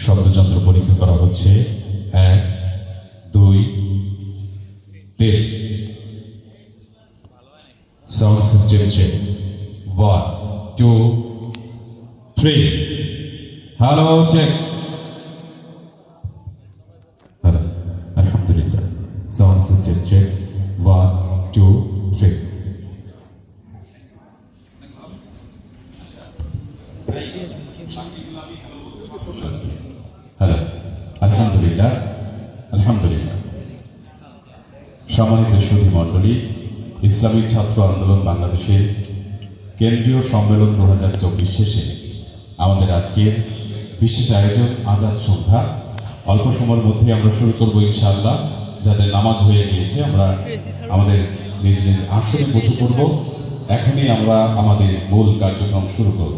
শব্দযন্ত্র পরীক্ষা করা হচ্ছে। 1 2 3 sound system check. 1 2 3 hello check. আলহামদুলিল্লাহ, সাউন্ড সিস্টেম চেক। 1 2 3 হ্যালো। আলহামদুলিল্লাহ, আলহামদুলিল্লাহ। সম্মানিত সুধী মণ্ডলী, ইসলামী ছাত্র আন্দোলন বাংলাদেশের কেন্দ্রীয় সম্মেলন 2024 শেষে আমাদের আজকের বিশেষ আয়োজন আজাদ সন্ধ্যা। অল্প সময়ের মধ্যে আমরা শুরু করব ইনশাআল্লাহ। যাদের নামাজ হয়ে গিয়েছে আমরা আমাদের নিজ নিজ আসনে বসে পড়ব। এখনই আমরা আমাদের মূল কার্যক্রম শুরু করব।